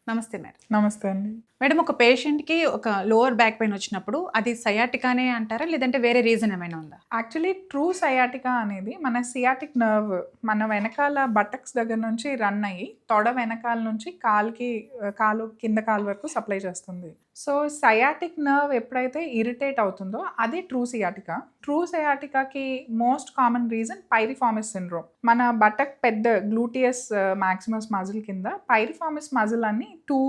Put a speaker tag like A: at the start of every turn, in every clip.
A: నమస్తే మేడం.
B: నమస్తే అండి.
A: మేడం ఒక పేషెంట్‌కి ఒక లోవర్ బ్యాక్ పెయిన్ వచ్చినప్పుడు అది సయాటికానే అంటారా? లేదంటే వేరే రీజన్ ఏమైనా ఉందా?
B: యాక్చువల్లీ ట్రూ సయాటికా అనేది మన సియాటిక్ నర్వ్ మన వెనకాల బటక్స్ దగ్గర నుంచి రన్ అయ్యి తొడ వెనకాల నుంచి కాలు కింద కాలు వరకు సప్లై చేస్తుంది. సో సయాటిక్ నర్వ్ ఎప్పుడైతే ఇరిటేట్ అవుతుందో అది ట్రూ సియాటికా. ట్రూ సయాటికాకి most common reason piriformis syndrome. మన బటక్ పెద్ద గ్లూటియస్ మాక్సిమస్ మజిల్ కింద పైరిఫార్మిస్ మజిల్ అన్ని 2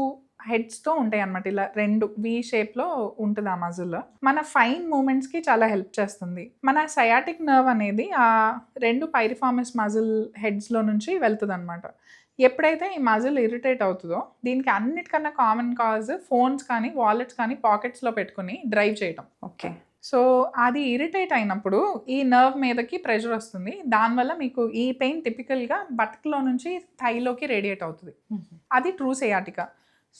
B: హెడ్స్తో ఉంటాయి అనమాట. ఇలా 2 వి షేప్లో ఉంటుంది ఆ మజిల్. మన ఫైన్ మూమెంట్స్కి చాలా హెల్ప్ చేస్తుంది. మన సయాటిక్ నర్వ్ అనేది ఆ 2 పైరిఫార్మిస్ మజిల్ హెడ్స్లో నుంచి వెళ్తుంది అనమాట. ఎప్పుడైతే ఈ మజిల్ ఇరిటేట్ అవుతుందో దీనికి అన్నిటికన్నా కామన్ కాజ్ ఫోన్స్ కానీ వాలెట్స్ కానీ పాకెట్స్లో పెట్టుకుని డ్రైవ్ చేయటం.
A: ఓకే.
B: సో అది ఇరిటేట్ అయినప్పుడు ఈ నర్వ్ మీదకి ప్రెషర్ వస్తుంది. దానివల్ల మీకు ఈ పెయిన్ టిపికల్గా బటక్లో నుంచి థైలోకి రేడియేట్ అవుతుంది. అది true sciatica.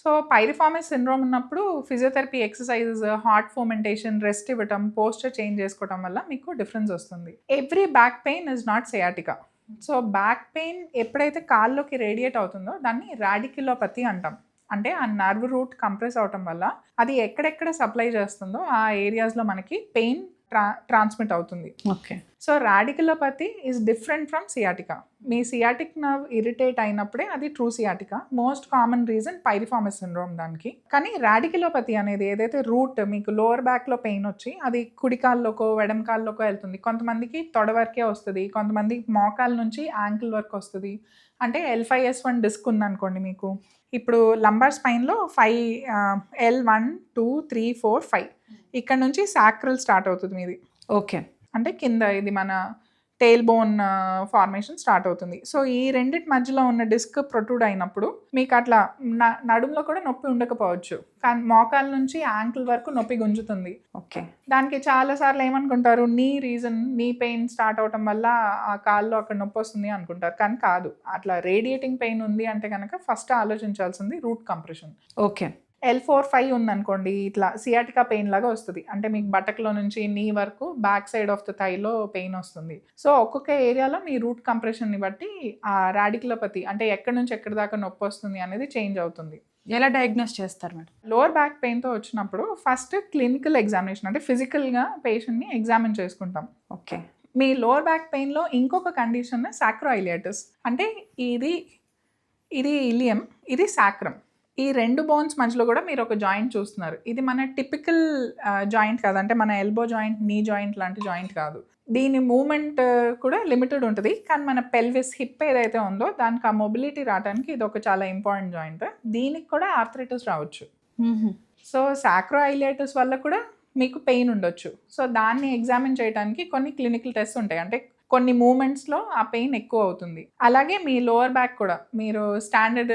B: So piriformis syndrome ఉన్నప్పుడు physiotherapy exercises, hot fomentation, rest ఇవ్వటం, పోస్చర్ చేంజ్ చేసుకోవడం వల్ల మీకు డిఫరెన్స్ వస్తుంది. Every back pain is not sciatica. So back pain ఎప్పుడైతే కాల్లోకి రేడియేట్ అవుతుందో దాన్ని రాడిక్యులోపతి అంటాం. అంటే ఆ నర్వ్ రూట్ కంప్రెస్ అవటం వల్ల అది ఎక్కడెక్కడ సప్లై చేస్తుందో ఆ ఏరియాస్లో మనకి పెయిన్ ట్రాన్స్మిట్ అవుతుంది.
A: Okay.
B: So radiculopathy is different from sciatica. మీ సియాటిక్ నర్వ్ ఇరిటేట్ అయినప్పుడే అది true sciatica. Most common reason piriformis syndrome దానికి. కానీ రాడిక్యులోపతి అనేది ఏదైతే రూట్ మీకు లోవర్ బ్యాక్లో పెయిన్ వచ్చి అది కుడికాల్లోకో ఎడమకాల్లోకో వెళ్తుంది. కొంతమందికి తొడ వరకే వస్తుంది, కొంతమంది మోకాల నుంచి యాంకిల్ వరకు వస్తుంది. అంటే L5S1 డిస్క్ ఉందనుకోండి మీకు, ఇప్పుడు లంబార్ స్పైన్లో 5 L1 2 3 4 5 ఇక్కడ నుంచి సాక్రల్ స్టార్ట్ అవుతుంది మీది.
A: ఓకే.
B: అంటే కింద ఇది మన టెయిల్ బోన్ ఫార్మేషన్ స్టార్ట్ అవుతుంది. సో ఈ రెండిటి మధ్యలో ఉన్న డిస్క్ ప్రొట్రూడ్ అయినప్పుడు మీకు అట్లా నడుములో కూడా నొప్పి ఉండకపోవచ్చు, కానీ మోకాల నుంచి యాంకిల్ వరకు నొప్పి గుంజుతుంది.
A: ఓకే.
B: దానికి చాలాసార్లు ఏమనుకుంటారు, నీ పెయిన్ స్టార్ట్ అవటం వల్ల ఆ కాల్లో అక్కడ నొప్పి వస్తుంది అనుకుంటారు, కానీ కాదు. అట్లా రేడియేటింగ్ పెయిన్ ఉంది అంటే కనుక ఫస్ట్ ఆలోచించాల్సింది రూట్ కంప్రెషన్.
A: ఓకే.
B: L4-5 ఉందనుకోండి, ఇట్లా సియాటికా పెయిన్ లాగా వస్తుంది. అంటే మీకు బటక్లో నుంచి నీ వరకు బ్యాక్ సైడ్ ఆఫ్ ద థైలో పెయిన్ వస్తుంది. సో ఒక్కొక్క ఏరియాలో మీ రూట్ కంప్రెషన్ని బట్టి ఆ రాడిక్యులోపతి అంటే ఎక్కడి నుంచి ఎక్కడి దాకా నొప్పి వస్తుంది అనేది చేంజ్ అవుతుంది.
A: ఎలా డయాగ్నోస్ చేస్తారు మేడం?
B: లోవర్ బ్యాక్ పెయిన్తో వచ్చినప్పుడు ఫస్ట్ క్లినికల్ ఎగ్జామినేషన్ అంటే ఫిజికల్గా పేషెంట్ని ఎగ్జామిన్ చేసుకుంటాం.
A: ఓకే.
B: మీ లోవర్ బ్యాక్ పెయిన్లో ఇంకొక కండిషన్ సాక్రోఐలియాటిస్. అంటే ఇది ఇలియం, ఇది సాక్రమ్. ఈ 2 బోన్స్ మధ్యలో కూడా మీరు ఒక జాయింట్ చూస్తున్నారు. ఇది మన టిపికల్ జాయింట్ కాదు, అంటే మన ఎల్బో జాయింట్, నీ జాయింట్ లాంటి జాయింట్ కాదు. దీని మూమెంట్ కూడా లిమిటెడ్ ఉంటుంది, కానీ మన పెల్విస్ హిప్ ఏదైతే ఉందో దానికి ఆ మొబిలిటీ రావడానికి ఇది ఒక చాలా ఇంపార్టెంట్ జాయింట్. దీనికి కూడా ఆర్థరైటిస్ రావచ్చు. సో సాక్రోఐలియాటిస్ వల్ల కూడా మీకు పెయిన్ ఉండొచ్చు. సో దాన్ని ఎగ్జామిన్ చేయడానికి కొన్ని క్లినికల్ టెస్ట్ ఉంటాయి. అంటే కొన్ని మూమెంట్స్లో ఆ పెయిన్ ఎక్కువ అవుతుంది. అలాగే మీ లోవర్ బ్యాక్ కూడా మీరు స్టాండర్డ్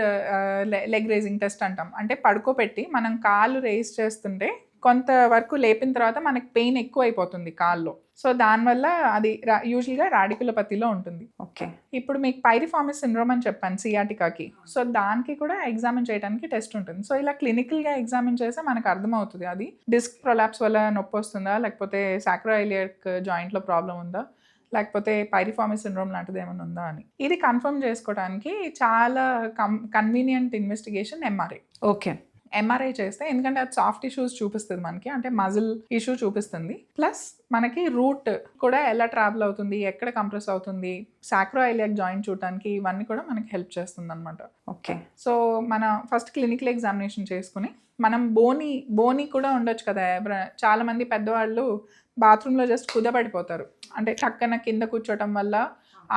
B: లెగ్ రేజింగ్ టెస్ట్ అంటాం. అంటే పడుకోబెట్టి మనం కాళ్ళు రేజ్ చేస్తుంటే కొంతవరకు లేపిన తర్వాత మనకి పెయిన్ ఎక్కువ అయిపోతుంది కాల్లో. సో దానివల్ల అది యూజువల్గా రాడిక్యులోపతిలో ఉంటుంది.
A: ఓకే.
B: ఇప్పుడు మీకు పైరిఫార్మిస్ సిండ్రోమ్ అని చెప్పాను సియాటికాకి. సో దానికి కూడా ఎగ్జామిన్ చేయడానికి టెస్ట్ ఉంటుంది. సో ఇలా క్లినికల్గా ఎగ్జామిన్ చేస్తే మనకు అర్థమవుతుంది అది డిస్క్ ప్రొలాప్స్ వల్ల నొప్పి వస్తుందా, లేకపోతే సాక్రోఐలియాక్ జాయింట్లో ప్రాబ్లం ఉందా, లేకపోతే పైరిఫార్మిస్ సిండ్రోమ్ లాంటిది ఏమైనా ఉందా అని. ఇది కన్ఫర్మ్ చేసుకోవడానికి చాలా convenient investigation MRI.
A: Okay.
B: MRI చేస్తే, ఎందుకంటే అది సాఫ్ట్ ఇష్యూస్ చూపిస్తుంది మనకి, అంటే మజిల్ ఇష్యూ చూపిస్తుంది. ప్లస్ మనకి రూట్ కూడా ఎలా ట్రావెల్ అవుతుంది, ఎక్కడ కంప్రెస్ అవుతుంది, సాక్రోఐలియాక్ జాయింట్ చూడటానికి ఇవన్నీ కూడా మనకి హెల్ప్ చేస్తుంది అనమాట.
A: ఓకే.
B: సో మన ఫస్ట్ క్లినికల్ ఎగ్జామినేషన్ చేసుకుని మనం బోని కూడా ఉండొచ్చు కదా. చాలామంది పెద్దవాళ్ళు బాత్రూంలో జస్ట్ కుదపడిపోతారు, అంటే టక్కన కింద కూర్చోవటం వల్ల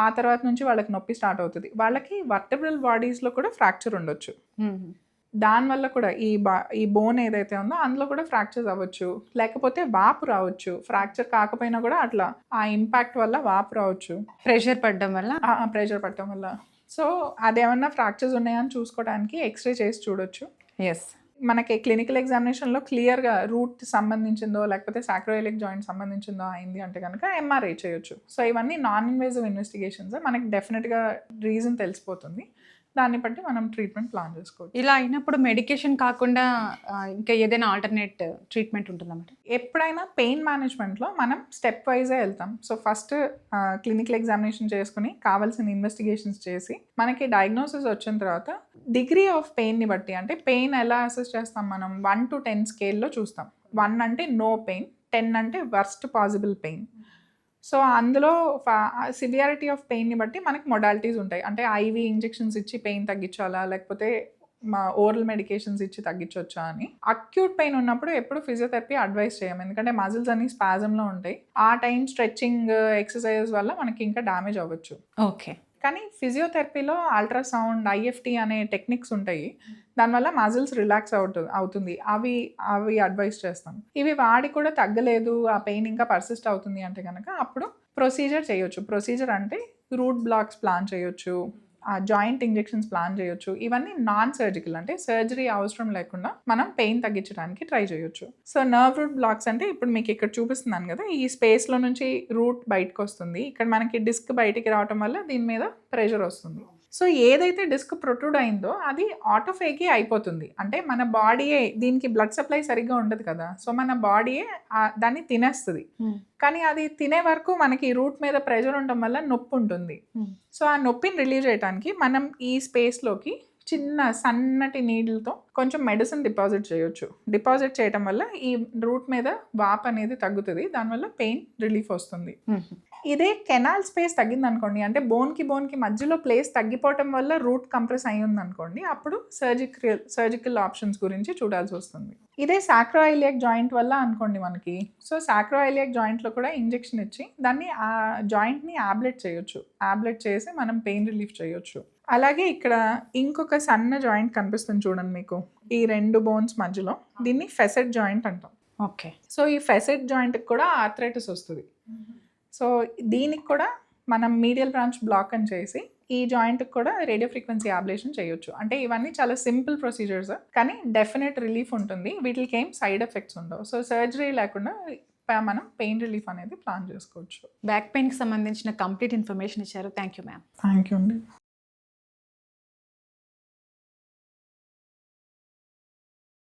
B: ఆ తర్వాత నుంచి వాళ్ళకి నొప్పి స్టార్ట్ అవుతుంది. వాళ్ళకి వర్టెబ్రల్ బాడీస్లో కూడా ఫ్రాక్చర్ ఉండొచ్చు. దానివల్ల కూడా ఈ బోన్ ఏదైతే ఉందో అందులో కూడా ఫ్రాక్చర్స్ అవ్వచ్చు, లేకపోతే వాపు రావచ్చు. ఫ్రాక్చర్ కాకపోయినా కూడా అట్లా ఆ ఇంపాక్ట్ వల్ల వాపు రావచ్చు,
A: ప్రెషర్ పడడం
B: వల్ల. సో అదేమన్నా ఫ్రాక్చర్స్ ఉన్నాయని చూసుకోవడానికి ఎక్స్రే చేసి చూడొచ్చు.
A: ఎస్.
B: మనకి క్లినికల్ ఎగ్జామినేషన్లో క్లియర్గా రూట్ సంబంధించిందో లేకపోతే సాక్రోఐలియాక్ జాయింట్ సంబంధించిందో అయింది అంటే కనుక ఎంఆర్ఐ చేయొచ్చు. సో ఇవన్నీ నాన్ ఇన్వేజివ్ ఇన్వెస్టిగేషన్స్. మనకి డెఫినెట్గా రీజన్ తెలిసిపోతుంది. దాన్ని బట్టి మనం ట్రీట్మెంట్ ప్లాన్ చేసుకోవచ్చు.
A: ఇలా అయినప్పుడు మెడికేషన్ కాకుండా ఇంకా ఏదైనా ఆల్టర్నేట్ ట్రీట్మెంట్ ఉంటుందా మేడం?
B: ఎప్పుడైనా పెయిన్ మేనేజ్మెంట్లో మనం స్టెప్ వైజే వెళ్తాం. సో ఫస్ట్ క్లినికల్ ఎగ్జామినేషన్ చేసుకుని కావాల్సిన ఇన్వెస్టిగేషన్స్ చేసి మనకి డయాగ్నోసిస్ వచ్చిన తర్వాత డిగ్రీ ఆఫ్ పెయిన్ని బట్టి, అంటే పెయిన్ ఎలా అసెస్ చేస్తాం మనం 1 to 10 స్కేల్లో చూస్తాం. 1 అంటే నో పెయిన్, 10 అంటే వర్స్ట్ పాసిబుల్ పెయిన్. సో అందులో సివియారిటీ ఆఫ్ పెయిన్ని బట్టి మనకి మొడాలిటీస్ ఉంటాయి. అంటే ఐవీ ఇంజెక్షన్స్ ఇచ్చి పెయిన్ తగ్గించాలా, లేకపోతే ఓరల్ మెడికేషన్స్ ఇచ్చి తగ్గించవచ్చా అని. అక్యూట్ పెయిన్ ఉన్నప్పుడు ఎప్పుడు ఫిజియోథెరపీ అడ్వైస్ చేయము, ఎందుకంటే మజిల్స్ అన్ని స్పాజంలో ఉంటాయి. ఆ టైం స్ట్రెచ్చింగ్ ఎక్సర్సైజెస్ వల్ల మనకి ఇంకా డ్యామేజ్ అవ్వచ్చు.
A: ఓకే.
B: కానీ ఫిజియోథెరపీలో అల్ట్రాసౌండ్, ఐఎఫ్టీ అనే టెక్నిక్స్ ఉంటాయి. దానివల్ల మజిల్స్ రిలాక్స్ అవుతుంది. అవి అడ్వైస్ చేస్తాం. ఇవి వాడి కూడా తగ్గలేదు, ఆ పెయిన్ ఇంకా పర్సిస్ట్ అవుతుంది అంటే కనుక అప్పుడు ప్రొసీజర్ చేయొచ్చు. ప్రొసీజర్ అంటే రూట్ బ్లాక్స్ ప్లాన్ చేయొచ్చు, జాయింట్ ఇంజెక్షన్స్ ప్లాన్ చేయొచ్చు. ఇవన్నీ నాన్ సర్జికల్, అంటే సర్జరీ అవసరం లేకుండా మనం పెయిన్ తగ్గించడానికి ట్రై చేయొచ్చు. సో నర్వ్ రూట్ బ్లాక్స్ అంటే ఇప్పుడు మీకు ఇక్కడ చూపిస్తున్నాను కదా, ఈ స్పేస్లో నుంచి రూట్ బయటకు వస్తుంది. ఇక్కడ మనకి డిస్క్ బయటికి రావటం వల్ల దీని మీద ప్రెషర్ వస్తుంది. సో ఏదైతే డిస్క్ ప్రొట్రూడ్ అయిందో అది ఆటోఫేగి అయిపోతుంది. అంటే మన బాడీయే, దీనికి బ్లడ్ సప్లై సరిగ్గా ఉండదు కదా, సో మన బాడీయే దాన్ని తినేస్తుంది. కానీ అది తినే వరకు మనకి రూట్ మీద ప్రెషర్ ఉండడం వల్ల నొప్పి ఉంటుంది. సో ఆ నొప్పిని రిలీవ్ చేయడానికి మనం ఈ స్పేస్లోకి చిన్న సన్నటి నీళ్ళతో కొంచెం మెడిసిన్ డిపాజిట్ చేయొచ్చు. డిపాజిట్ చేయడం వల్ల ఈ రూట్ మీద వాప్ అనేది తగ్గుతుంది, దానివల్ల పెయిన్ రిలీఫ్ వస్తుంది. ఇదే కెనాల్ స్పేస్ తగ్గింది అనుకోండి, అంటే బోన్కి మధ్యలో ప్లేస్ తగ్గిపోవటం వల్ల రూట్ కంప్రెస్ అయ్యి ఉంది అనుకోండి, అప్పుడు సర్జికల్ ఆప్షన్స్ గురించి చూడాల్సి వస్తుంది. ఇదే సాక్రోఐలియాక్ జాయింట్ వల్ల అనుకోండి మనకి, సో సాక్రోఐలియాక్ జాయింట్లో కూడా ఇంజెక్షన్ ఇచ్చి దాన్ని ఆ జాయింట్ని యాబ్లెట్ చేయొచ్చు. యాబ్లెట్ చేసి మనం పెయిన్ రిలీఫ్ చేయొచ్చు. అలాగే ఇక్కడ ఇంకొక సన్న జాయింట్ కనిపిస్తుంది చూడండి మీకు, ఈ 2 బోన్స్ మధ్యలో, దీన్ని ఫెసెట్ జాయింట్ అంటాం.
A: ఓకే.
B: సో ఈ ఫెసెట్ జాయింట్కి కూడా ఆర్థరైటిస్ వస్తుంది. సో దీనికి కూడా మనం మీడియల్ బ్రాంచ్ బ్లాక్ అని చేసి ఈ జాయింట్కి కూడా రేడియో ఫ్రీక్వెన్సీ అబ్లేషన్ చేయొచ్చు. అంటే ఇవన్నీ చాలా సింపుల్ ప్రొసీజర్స్, కానీ డెఫినెట్ రిలీఫ్ ఉంటుంది. వీటికి ఏం సైడ్ ఎఫెక్ట్స్ ఉండవు. సో సర్జరీ లేకుండా మనం పెయిన్ రిలీఫ్ అనేది ప్లాన్ చేసుకోవచ్చు.
A: బ్యాక్ పెయిన్కి సంబంధించిన కంప్లీట్ ఇన్ఫర్మేషన్ ఇచ్చారు. Thank you ma'am.
B: Thank you అండి.